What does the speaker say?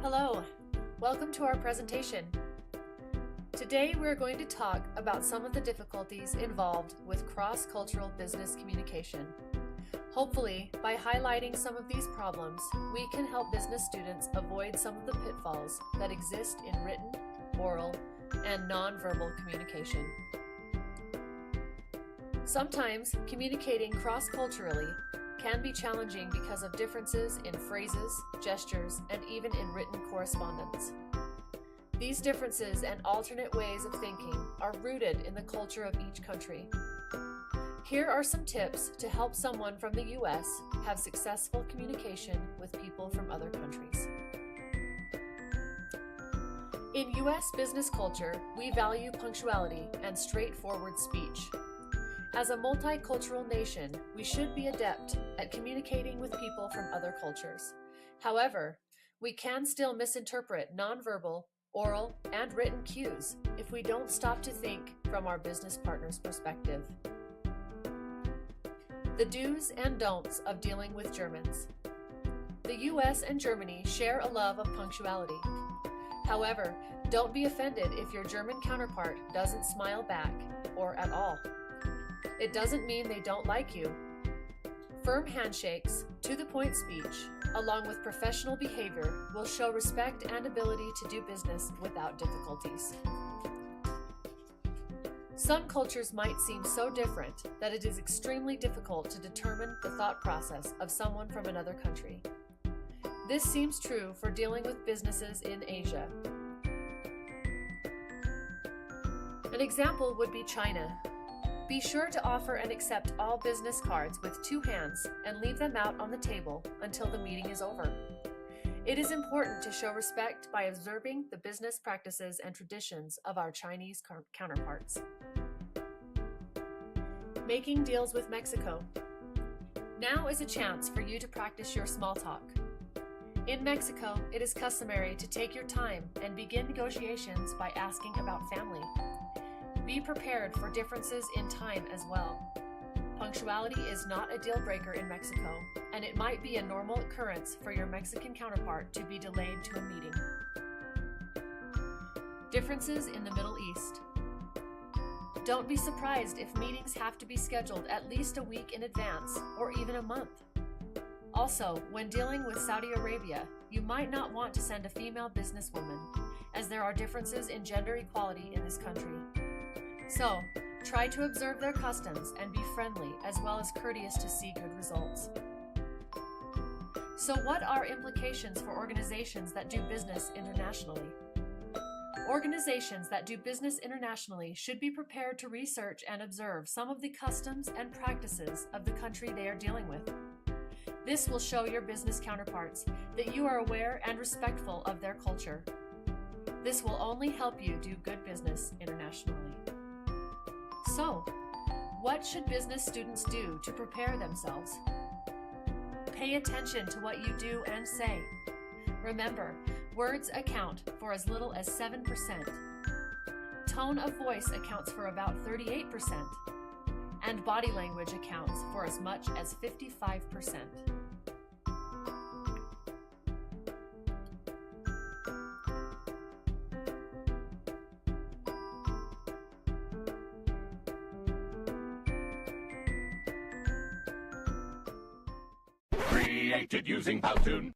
Hello, welcome to our presentation. Today we're going to talk about some of the difficulties involved with cross-cultural business communication. Hopefully, by highlighting some of these problems, we can help business students avoid some of the pitfalls that exist in written, oral, and nonverbal communication. Sometimes communicating cross-culturally can be challenging because of differences in phrases, gestures, and even in written correspondence. These differences and alternate ways of thinking are rooted in the culture of each country. Here are some tips to help someone from the US have successful communication with people from other countries. In US business culture, we value punctuality and straightforward speech. As a multicultural nation, we should be adept at communicating with people from other cultures. However, we can still misinterpret nonverbal, oral, and written cues if we don't stop to think from our business partner's perspective. The do's and don'ts of dealing with Germans. The US and Germany share a love of punctuality. However, don't be offended if your German counterpart doesn't smile back, or at all. It doesn't mean they don't like you. Firm handshakes, to-the-point speech, along with professional behavior will show respect and ability to do business without difficulties. Some cultures might seem so different that it is extremely difficult to determine the thought process of someone from another country. This seems true for dealing with businesses in Asia. An example would be China. Be sure to offer and accept all business cards with two hands and leave them out on the table until the meeting is over. It is important to show respect by observing the business practices and traditions of our Chinese counterparts. Making deals with Mexico. Now is a chance for you to practice your small talk. In Mexico, it is customary to take your time and begin negotiations by asking about family. Be prepared for differences in time as well. Punctuality is not a deal breaker in Mexico, and it might be a normal occurrence for your Mexican counterpart to be delayed to a meeting. Differences in the Middle East. Don't be surprised if meetings have to be scheduled at least a week in advance or even a month. Also, when dealing with Saudi Arabia, you might not want to send a female businesswoman, as there are differences in gender equality in this country. So, try to observe their customs and be friendly as well as courteous to see good results. So what are implications for organizations that do business internationally? Organizations that do business internationally should be prepared to research and observe some of the customs and practices of the country they are dealing with. This will show your business counterparts that you are aware and respectful of their culture. This will only help you do good business internationally. So, what should business students do to prepare themselves? Pay attention to what you do and say. Remember, words account for as little as 7%. Tone of voice accounts for about 38%. And body language accounts for as much as 55%. Created using Powtoon.